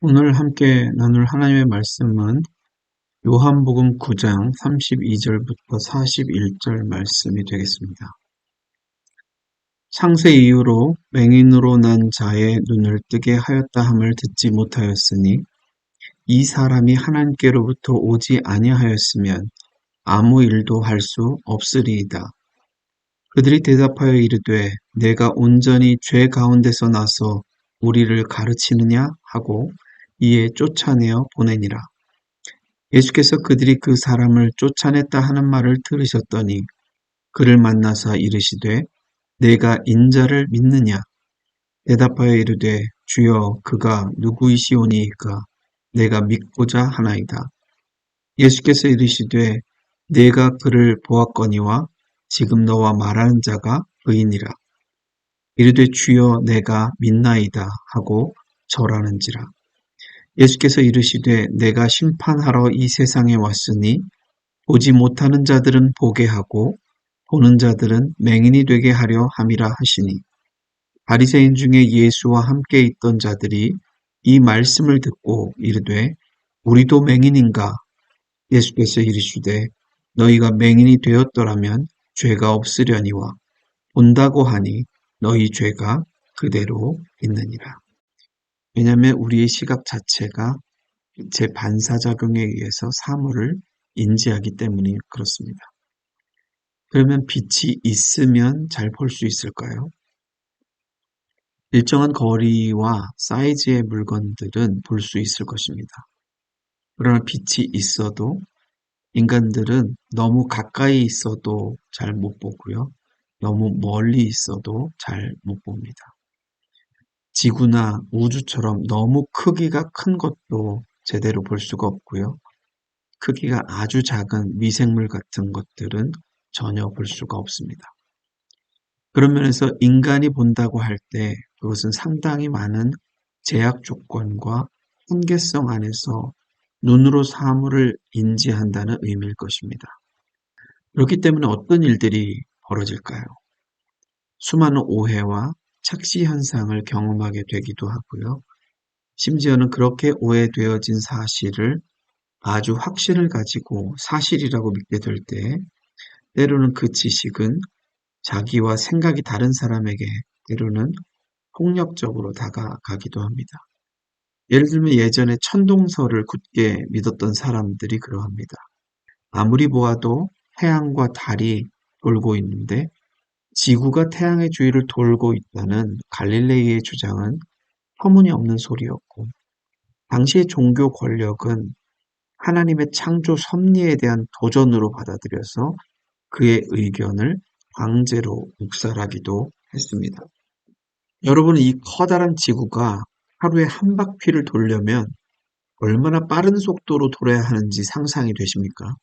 오늘 함께 나눌 하나님의 말씀은 요한복음 9장 32절부터 41절 말씀이 되겠습니다. 창세 이후로 맹인으로 난 자의 눈을 뜨게 하였다 함을 듣지 못하였으니 이 사람이 하나님께로부터 오지 아니하였으면 아무 일도 할 수 없으리이다. 그들이 대답하여 이르되 내가 온전히 죄 가운데서 나서 우리를 가르치느냐 하고 이에 쫓아내어 보내니라. 예수께서 그들이 그 사람을 쫓아냈다 하는 말을 들으셨더니 그를 만나사 이르시되 내가 인자를 믿느냐? 대답하여 이르되 주여 그가 누구이시오니이까 내가 믿고자 하나이다. 예수께서 이르시되 내가 그를 보았거니와 지금 너와 말하는 자가 그이니라. 이르되 주여 내가 믿나이다 하고 절하는지라. 예수께서 이르시되 내가 심판하러 이 세상에 왔으니 보지 못하는 자들은 보게 하고 보는 자들은 맹인이 되게 하려 함이라 하시니 바리새인 중에 예수와 함께 있던 자들이 이 말씀을 듣고 이르되 우리도 맹인인가? 예수께서 이르시되 너희가 맹인이 되었더라면 죄가 없으려니와 본다고 하니 너희 죄가 그대로 있느니라. 왜냐하면 우리의 시각 자체가 빛의 반사작용에 의해서 사물을 인지하기 때문이 그렇습니다. 그러면 빛이 있으면 잘 볼 수 있을까요? 일정한 거리와 사이즈의 물건들은 볼 수 있을 것입니다. 그러나 빛이 있어도 인간들은 너무 가까이 있어도 잘 못 보고요. 너무 멀리 있어도 잘 못 봅니다. 지구나 우주처럼 너무 크기가 큰 것도 제대로 볼 수가 없고요. 크기가 아주 작은 미생물 같은 것들은 전혀 볼 수가 없습니다. 그런 면에서 인간이 본다고 할 때 그것은 상당히 많은 제약 조건과 한계성 안에서 눈으로 사물을 인지한다는 의미일 것입니다. 그렇기 때문에 어떤 일들이 벌어질까요? 수많은 오해와 착시 현상을 경험하게 되기도 하고요. 심지어는 그렇게 오해되어진 사실을 아주 확신을 가지고 사실이라고 믿게 될 때 때로는 그 지식은 자기와 생각이 다른 사람에게 때로는 폭력적으로 다가가기도 합니다. 예를 들면 예전에 천동설을 굳게 믿었던 사람들이 그러합니다. 아무리 보아도 태양과 달이 돌고 있는데 지구가 태양의 주위를 돌고 있다는 갈릴레이의 주장은 터무니없는 소리였고 당시의 종교 권력은 하나님의 창조 섭리에 대한 도전으로 받아들여서 그의 의견을 강제로 묵살하기도 했습니다. 여러분은 이 커다란 지구가 하루에 한 바퀴를 돌려면 얼마나 빠른 속도로 돌아야 하는지 상상이 되십니까?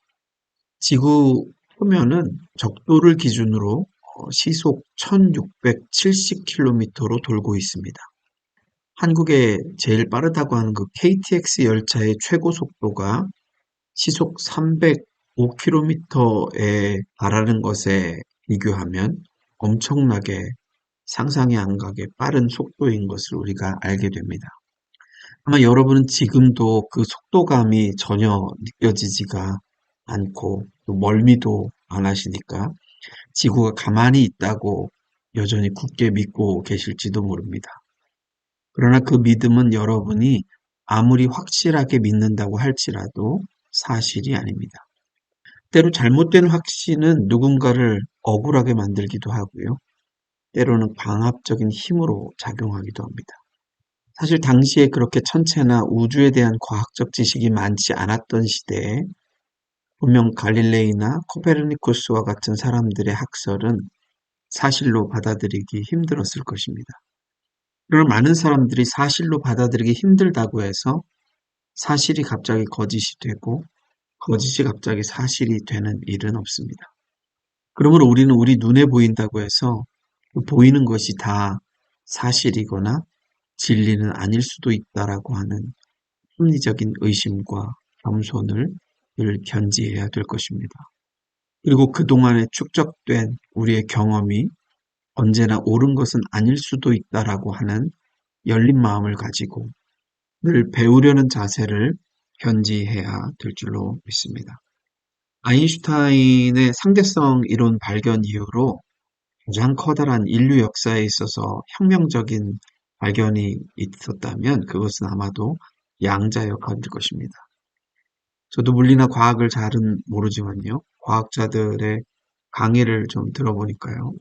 지구 표면은 적도를 기준으로 시속 1670km로 돌고 있습니다. 한국의 제일 빠르다고 하는 그 KTX 열차의 최고 속도가 시속 305km에 달하는 것에 비교하면 엄청나게 상상이 안 가게 빠른 속도인 것을 우리가 알게 됩니다. 아마 여러분은 지금도 그 속도감이 전혀 느껴지지가 않고 또 멀미도 안 하시니까 지구가 가만히 있다고 여전히 굳게 믿고 계실지도 모릅니다. 그러나 그 믿음은 여러분이 아무리 확실하게 믿는다고 할지라도 사실이 아닙니다. 때로 잘못된 확신은 누군가를 억울하게 만들기도 하고요. 때로는 강압적인 힘으로 작용하기도 합니다. 사실 당시에 그렇게 천체나 우주에 대한 과학적 지식이 많지 않았던 시대에 분명 갈릴레이나 코페르니쿠스와 같은 사람들의 학설은 사실로 받아들이기 힘들었을 것입니다. 그러나 많은 사람들이 사실로 받아들이기 힘들다고 해서 사실이 갑자기 거짓이 되고 거짓이 갑자기 사실이 되는 일은 없습니다. 그러므로 우리는 우리 눈에 보인다고 해서 그 보이는 것이 다 사실이거나 진리는 아닐 수도 있다라고 하는 합리적인 의심과 겸손을 늘 견지해야 될 것입니다. 그리고 그동안에 축적된 우리의 경험이 언제나 옳은 것은 아닐 수도 있다라고 하는 열린 마음을 가지고 늘 배우려는 자세를 견지해야 될 줄로 믿습니다. 아인슈타인의 상대성 이론 발견 이후로 가장 커다란 인류 역사에 있어서 혁명적인 발견이 있었다면 그것은 아마도 양자역학일 것입니다. 저도 물리나 과학을 잘은 모르지만요. 과학자들의 강의를 좀 들어보니까요.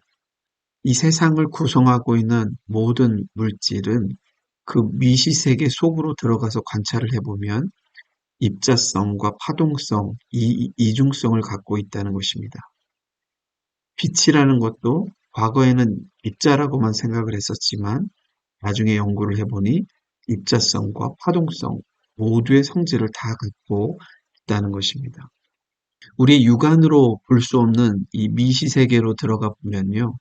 이 세상을 구성하고 있는 모든 물질은 그 미시세계 속으로 들어가서 관찰을 해보면 입자성과 파동성, 이중성을 갖고 있다는 것입니다. 빛이라는 것도 과거에는 입자라고만 생각을 했었지만 나중에 연구를 해보니 입자성과 파동성 모두의 성질을 다 갖고 있다는 것입니다. 우리 육안으로 볼 수 없는 이 미시세계로 들어가 보면요.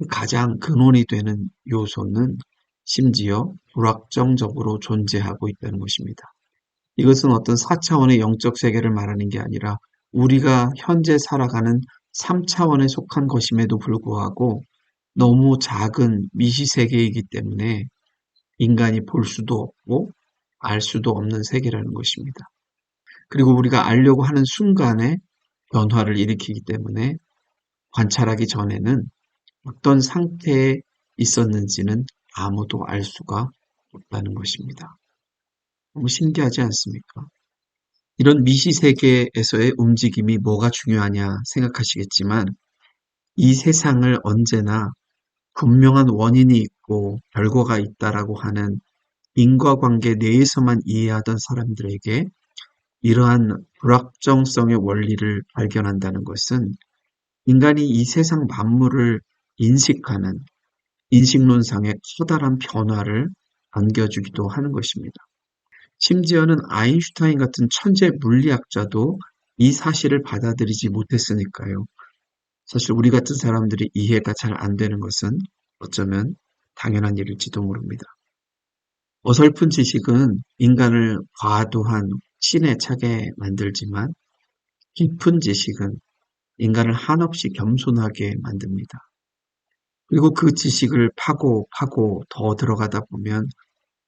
가장 근원이 되는 요소는 심지어 불확정적으로 존재하고 있다는 것입니다. 이것은 어떤 4차원의 영적 세계를 말하는 게 아니라 우리가 현재 살아가는 3차원에 속한 것임에도 불구하고 너무 작은 미시세계이기 때문에 인간이 볼 수도 없고 알 수도 없는 세계라는 것입니다. 그리고 우리가 알려고 하는 순간에 변화를 일으키기 때문에 관찰하기 전에는 어떤 상태에 있었는지는 아무도 알 수가 없다는 것입니다. 너무 신기하지 않습니까? 이런 미시세계에서의 움직임이 뭐가 중요하냐 생각하시겠지만 이 세상을 언제나 분명한 원인이 있고 결과가 있다라고 하는 인과관계 내에서만 이해하던 사람들에게 이러한 불확정성의 원리를 발견한다는 것은 인간이 이 세상 만물을 인식하는 인식론상의 커다란 변화를 안겨주기도 하는 것입니다. 심지어는 아인슈타인 같은 천재 물리학자도 이 사실을 받아들이지 못했으니까요. 사실 우리 같은 사람들이 이해가 잘 안 되는 것은 어쩌면 당연한 일일지도 모릅니다. 어설픈 지식은 인간을 과도한 신에 차게 만들지만 깊은 지식은 인간을 한없이 겸손하게 만듭니다. 그리고 그 지식을 파고 더 들어가다 보면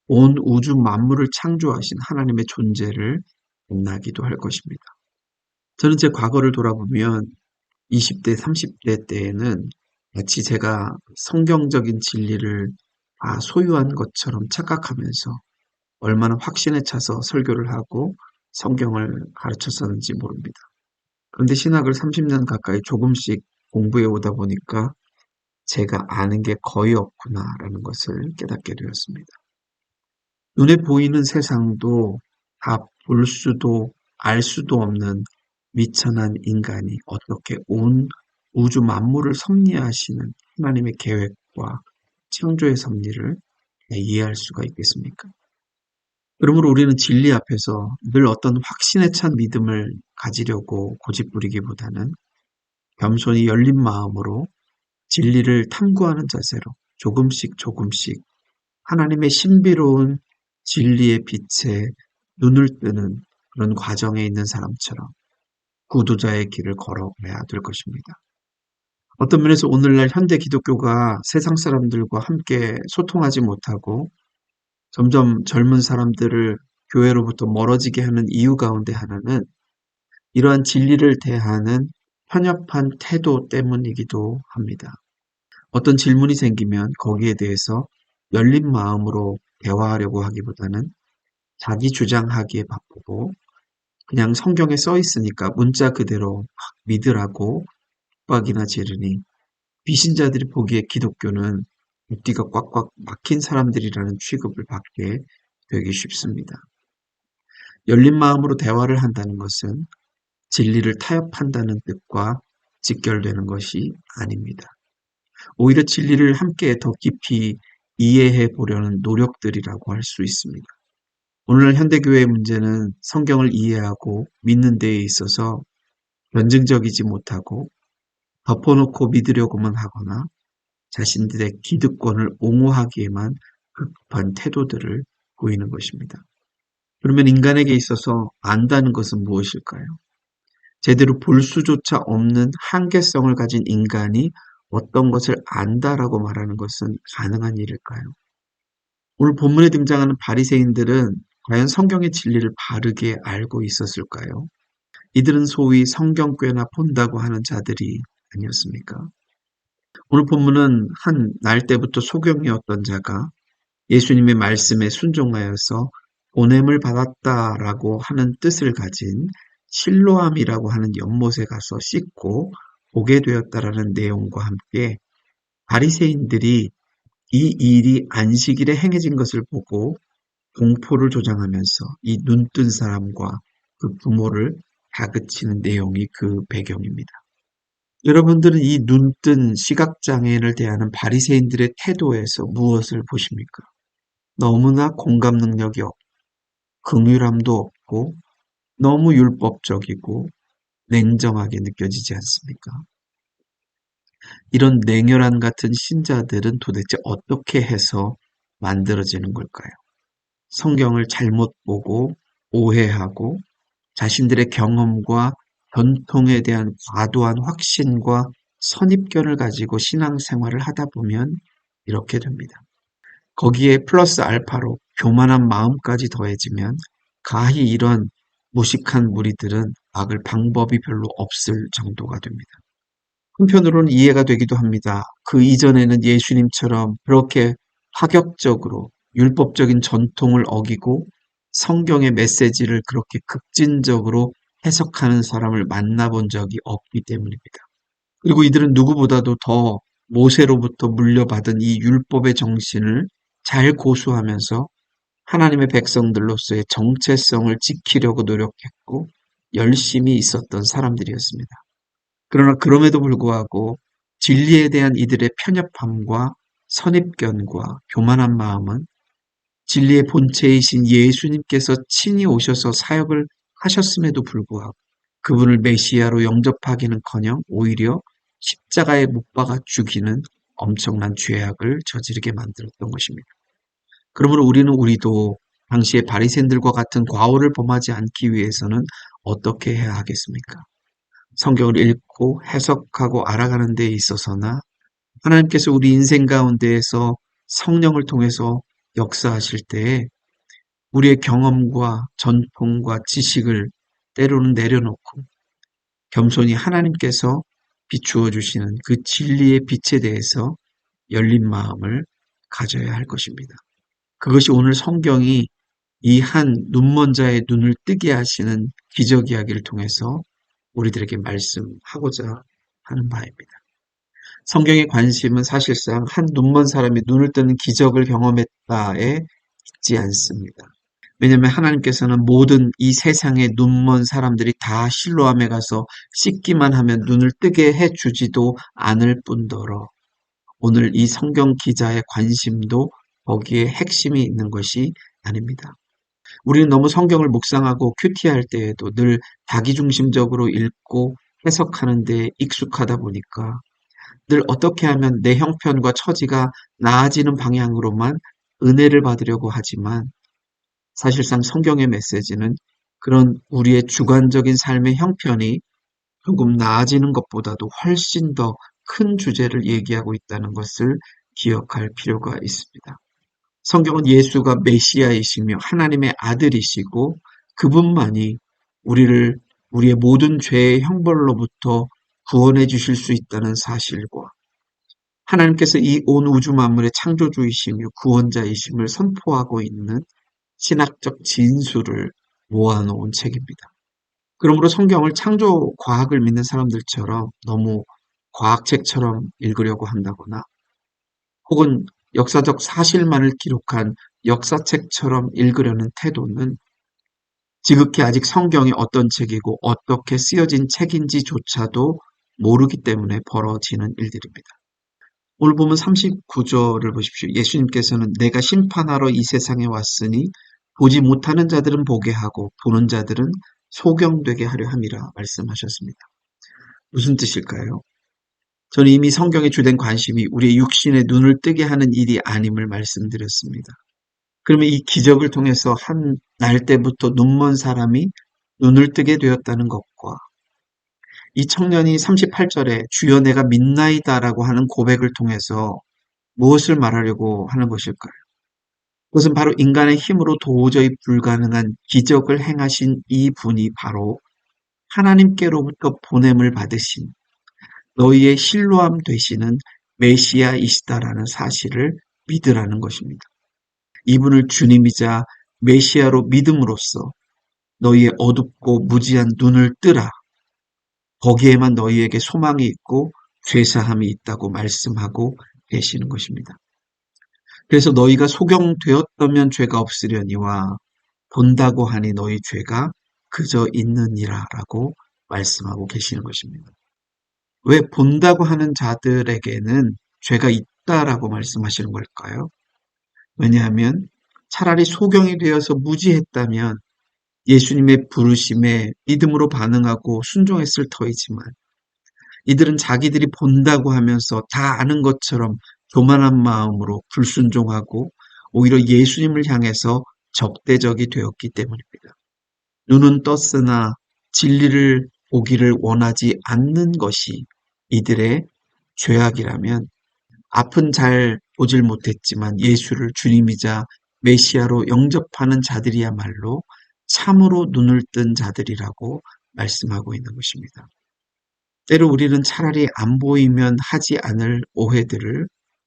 온 우주 만물을 창조하신 하나님의 존재를 만나기도 할 것입니다. 저는 제 과거를 돌아보면 20대, 30대 때에는 마치 제가 성경적인 진리를 다 소유한 것처럼 착각하면서 얼마나 확신에 차서 설교를 하고 성경을 가르쳤었는지 모릅니다. 그런데 신학을 30년 가까이 조금씩 공부해 오다 보니까 제가 아는 게 거의 없구나라는 것을 깨닫게 되었습니다. 눈에 보이는 세상도 다 볼 수도 알 수도 없는 미천한 인간이 어떻게 온 우주 만물을 섭리하시는 하나님의 계획과 창조의 섭리를 이해할 수가 있겠습니까? 그러므로 우리는 진리 앞에서 늘 어떤 확신에 찬 믿음을 가지려고 고집부리기보다는 겸손히 열린 마음으로 진리를 탐구하는 자세로 조금씩 하나님의 신비로운 진리의 빛에 눈을 뜨는 그런 과정에 있는 사람처럼 구도자의 길을 걸어가야 될 것입니다. 어떤 면에서 오늘날 현대 기독교가 세상 사람들과 함께 소통하지 못하고 점점 젊은 사람들을 교회로부터 멀어지게 하는 이유 가운데 하나는 이러한 진리를 대하는 편협한 태도 때문이기도 합니다. 어떤 질문이 생기면 거기에 대해서 열린 마음으로 대화하려고 하기보다는 자기 주장하기에 바쁘고 그냥 성경에 써 있으니까 문자 그대로 막 믿으라고 윽박이나 지르니 비신자들이 보기에 기독교는 앞뒤가 꽉꽉 막힌 사람들이라는 취급을 받게 되기 쉽습니다. 열린 마음으로 대화를 한다는 것은 진리를 타협한다는 뜻과 직결되는 것이 아닙니다. 오히려 진리를 함께 더 깊이 이해해 보려는 노력들이라고 할 수 있습니다. 오늘날 현대교회의 문제는 성경을 이해하고 믿는 데에 있어서 변증적이지 못하고 덮어놓고 믿으려고만 하거나 자신들의 기득권을 옹호하기에만 급급한 태도들을 보이는 것입니다. 그러면 인간에게 있어서 안다는 것은 무엇일까요? 제대로 볼 수조차 없는 한계성을 가진 인간이 어떤 것을 안다라고 말하는 것은 가능한 일일까요? 오늘 본문에 등장하는 바리새인들은 과연 성경의 진리를 바르게 알고 있었을까요? 이들은 소위 성경꾀나 본다고 하는 자들이 아니었습니까? 오늘 본문은 한 날 때부터 소경이었던 자가 예수님의 말씀에 순종하여서 보냄을 받았다라고 하는 뜻을 가진 실로암이라고 하는 연못에 가서 씻고 보게 되었다라는 내용과 함께 바리새인들이 이 일이 안식일에 행해진 것을 보고 공포를 조장하면서 이 눈뜬 사람과 그 부모를 다그치는 내용이 그 배경입니다. 여러분들은 이 눈뜬 시각장애인을 대하는 바리새인들의 태도에서 무엇을 보십니까? 너무나 공감 능력이 없고 긍휼함도 없고 너무 율법적이고 냉정하게 느껴지지 않습니까? 이런 냉혈한 같은 신자들은 도대체 어떻게 해서 만들어지는 걸까요? 성경을 잘못 보고 오해하고 자신들의 경험과 전통에 대한 과도한 확신과 선입견을 가지고 신앙생활을 하다 보면 이렇게 됩니다. 거기에 플러스 알파로 교만한 마음까지 더해지면 가히 이런 무식한 무리들은 막을 방법이 별로 없을 정도가 됩니다. 한편으로는 이해가 되기도 합니다. 그 이전에는 예수님처럼 그렇게 파격적으로 율법적인 전통을 어기고 성경의 메시지를 그렇게 급진적으로 해석하는 사람을 만나본 적이 없기 때문입니다. 그리고 이들은 누구보다도 더 모세로부터 물려받은 이 율법의 정신을 잘 고수하면서 하나님의 백성들로서의 정체성을 지키려고 노력했고 열심히 있었던 사람들이었습니다. 그러나 그럼에도 불구하고 진리에 대한 이들의 편협함과 선입견과 교만한 마음은 진리의 본체이신 예수님께서 친히 오셔서 사역을 하셨음에도 불구하고 그분을 메시아로 영접하기는커녕 오히려 십자가에 못 박아 죽이는 엄청난 죄악을 저지르게 만들었던 것입니다. 그러므로 우리도 당시의 바리새인들과 같은 과오를 범하지 않기 위해서는 어떻게 해야 하겠습니까? 성경을 읽고 해석하고 알아가는 데 있어서나 하나님께서 우리 인생 가운데에서 성령을 통해서 역사하실 때에 우리의 경험과 전통과 지식을 때로는 내려놓고 겸손히 하나님께서 비추어 주시는 그 진리의 빛에 대해서 열린 마음을 가져야 할 것입니다. 그것이 오늘 성경이 이 한 눈먼 자의 눈을 뜨게 하시는 기적 이야기를 통해서 우리들에게 말씀하고자 하는 바입니다. 성경의 관심은 사실상 한 눈먼 사람이 눈을 뜨는 기적을 경험했다에 있지 않습니다. 왜냐하면 하나님께서는 모든 이 세상의 눈먼 사람들이 다 실로암에 가서 씻기만 하면 눈을 뜨게 해주지도 않을 뿐더러 오늘 이 성경 기자의 관심도 거기에 핵심이 있는 것이 아닙니다. 우리는 너무 성경을 묵상하고 큐티할 때에도 늘 자기중심적으로 읽고 해석하는 데 익숙하다 보니까 늘 어떻게 하면 내 형편과 처지가 나아지는 방향으로만 은혜를 받으려고 하지만 사실상 성경의 메시지는 그런 우리의 주관적인 삶의 형편이 조금 나아지는 것보다도 훨씬 더 큰 주제를 얘기하고 있다는 것을 기억할 필요가 있습니다. 성경은 예수가 메시아이시며 하나님의 아들이시고 그분만이 우리를 우리의 모든 죄의 형벌로부터 구원해 주실 수 있다는 사실과 하나님께서 이 온 우주 만물의 창조주이시며 구원자이심을 선포하고 있는 신학적 진수를 모아놓은 책입니다. 그러므로 성경을 창조 과학을 믿는 사람들처럼 너무 과학책처럼 읽으려고 한다거나 혹은 역사적 사실만을 기록한 역사책처럼 읽으려는 태도는 지극히 아직 성경이 어떤 책이고 어떻게 쓰여진 책인지조차도 모르기 때문에 벌어지는 일들입니다. 오늘 보면 39절을 보십시오. 예수님께서는 내가 심판하러 이 세상에 왔으니 보지 못하는 자들은 보게 하고 보는 자들은 소경되게 하려 함이라 말씀하셨습니다. 무슨 뜻일까요? 저는 이미 성경의 주된 관심이 우리의 육신의 눈을 뜨게 하는 일이 아님을 말씀드렸습니다. 그러면 이 기적을 통해서 한 날 때부터 눈먼 사람이 눈을 뜨게 되었다는 것과 이 청년이 38절에 주여 내가 믿나이다라고 하는 고백을 통해서 무엇을 말하려고 하는 것일까요? 그것은 바로 인간의 힘으로 도저히 불가능한 기적을 행하신 이 분이 바로 하나님께로부터 보냄을 받으신 너희의 실로암 되시는 메시아이시다라는 사실을 믿으라는 것입니다. 이분을 주님이자 메시아로 믿음으로써 너희의 어둡고 무지한 눈을 뜨라. 거기에만 너희에게 소망이 있고 죄사함이 있다고 말씀하고 계시는 것입니다. 그래서 너희가 소경되었다면 죄가 없으려니와 본다고 하니 너희 죄가 그저 있느니라라고 말씀하고 계시는 것입니다. 왜 본다고 하는 자들에게는 죄가 있다라고 말씀하시는 걸까요? 왜냐하면 차라리 소경이 되어서 무지했다면 예수님의 부르심에 믿음으로 반응하고 순종했을 터이지만 이들은 자기들이 본다고 하면서 다 아는 것처럼 교만한 마음으로 불순종하고 오히려 예수님을 향해서 적대적이 되었기 때문입니다. 눈은 떴으나 진리를 보기를 원하지 않는 것이 이들의 죄악이라면 앞은 잘 보질 못했지만 예수를 주님이자 메시아로 영접하는 자들이야말로 참으로 눈을 뜬 자들이라고 말씀하고 있는 것입니다. 때로 우리는 차라리 안 보이면 하지 않을 오해들을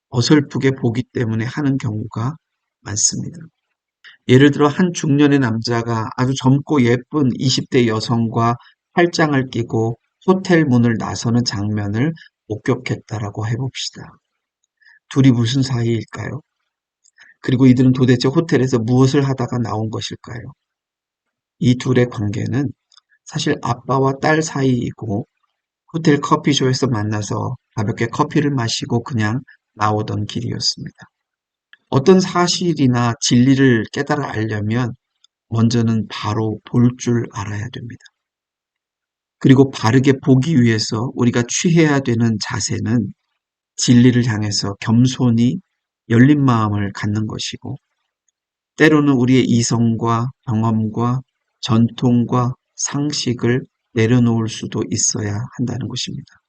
어설프게 보기 때문에 하는 경우가 많습니다. 예를 들어 한 중년의 남자가 아주 젊고 예쁜 20대 여성과 팔짱을 끼고 호텔 문을 나서는 장면을 목격했다라고 해봅시다. 둘이 무슨 사이일까요? 그리고 이들은 도대체 호텔에서 무엇을 하다가 나온 것일까요? 이 둘의 관계는 사실 아빠와 딸 사이이고 호텔 커피숍에서 만나서 가볍게 커피를 마시고 그냥 나오던 길이었습니다. 어떤 사실이나 진리를 깨달아 알려면 먼저는 바로 볼 줄 알아야 됩니다. 그리고 바르게 보기 위해서 우리가 취해야 되는 자세는 진리를 향해서 겸손히 열린 마음을 갖는 것이고 때로는 우리의 이성과 경험과 전통과 상식을 내려놓을 수도 있어야 한다는 것입니다.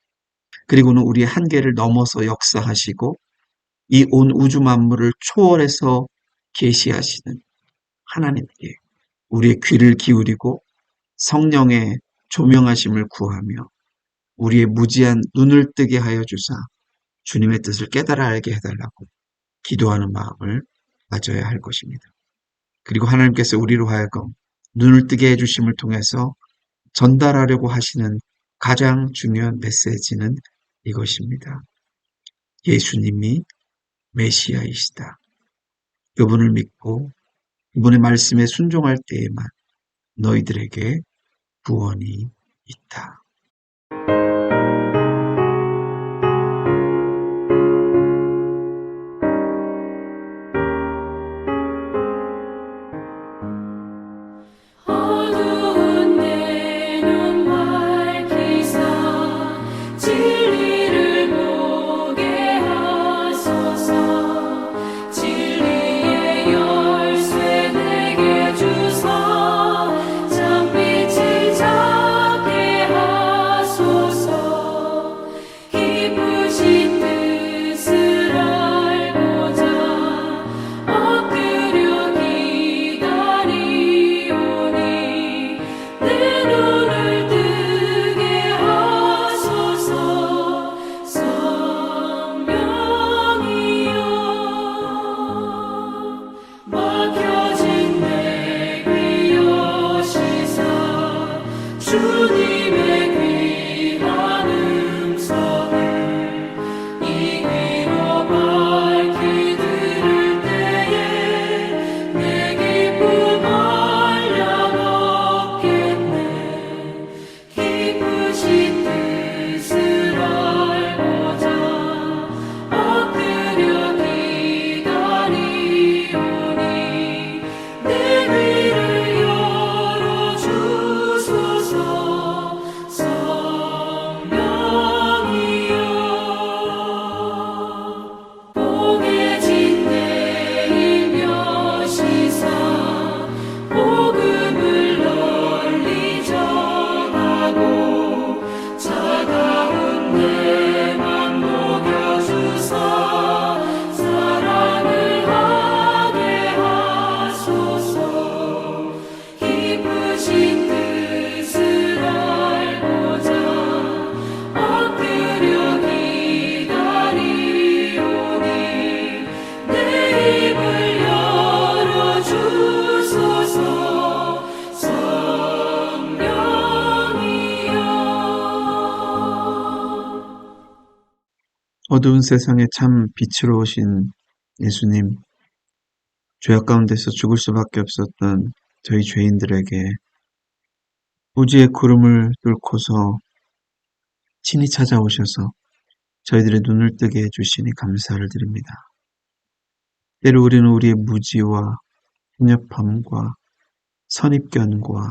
그리고는 우리의 한계를 넘어서 역사하시고 이 온 우주 만물을 초월해서 계시하시는 하나님께 우리의 귀를 기울이고 성령의 조명하심을 구하며 우리의 무지한 눈을 뜨게 하여 주사 주님의 뜻을 깨달아 알게 해달라고 기도하는 마음을 가져야 할 것입니다. 그리고 하나님께서 우리로 하여금 눈을 뜨게 해주심을 통해서 전달하려고 하시는 가장 중요한 메시지는 이것입니다. 예수님이 메시아이시다. 그분을 믿고 그분의 말씀에 순종할 때에만 너희들에게 구원이 있다. 어두운 세상에 참 빛으로 오신 예수님, 죄악 가운데서 죽을 수밖에 없었던 저희 죄인들에게 무지의 구름을 뚫고서 친히 찾아오셔서 저희들의 눈을 뜨게 해주시니 감사를 드립니다. 때로 우리는 우리의 무지와 편협함과 선입견과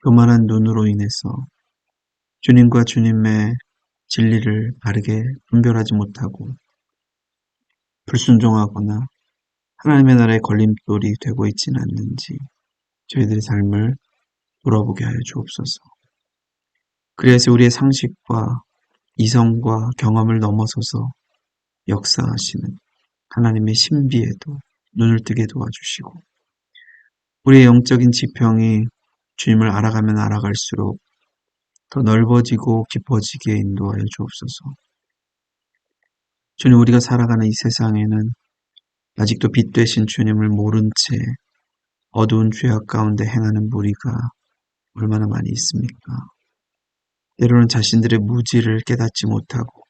교만한 눈으로 인해서 주님과 주님의 진리를 바르게 분별하지 못하고 불순종하거나 하나님의 나라의 걸림돌이 되고 있지는 않는지 저희들의 삶을 돌아보게 하여 주옵소서. 그래서 우리의 상식과 이성과 경험을 넘어서서 역사하시는 하나님의 신비에도 눈을 뜨게 도와주시고 우리의 영적인 지평이 주님을 알아가면 알아갈수록 더 넓어지고 깊어지게 인도하여 주옵소서. 주님, 우리가 살아가는 이 세상에는 아직도 빛 되신 주님을 모른 채 어두운 죄악 가운데 행하는 무리가 얼마나 많이 있습니까? 때로는 자신들의 무지를 깨닫지 못하고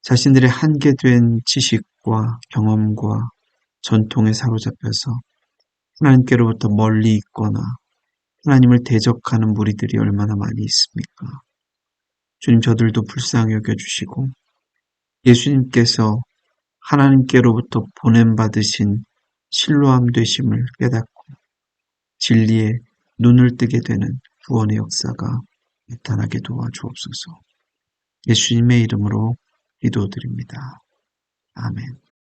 자신들의 한계된 지식과 경험과 전통에 사로잡혀서 하나님께로부터 멀리 있거나 하나님을 대적하는 무리들이 얼마나 많이 있습니까? 주님, 저들도 불쌍히 여겨주시고 예수님께서 하나님께로부터 보냄받으신 실로암 되심을 깨닫고 진리에 눈을 뜨게 되는 구원의 역사가 나타나게 도와주옵소서. 예수님의 이름으로 기도드립니다. 아멘.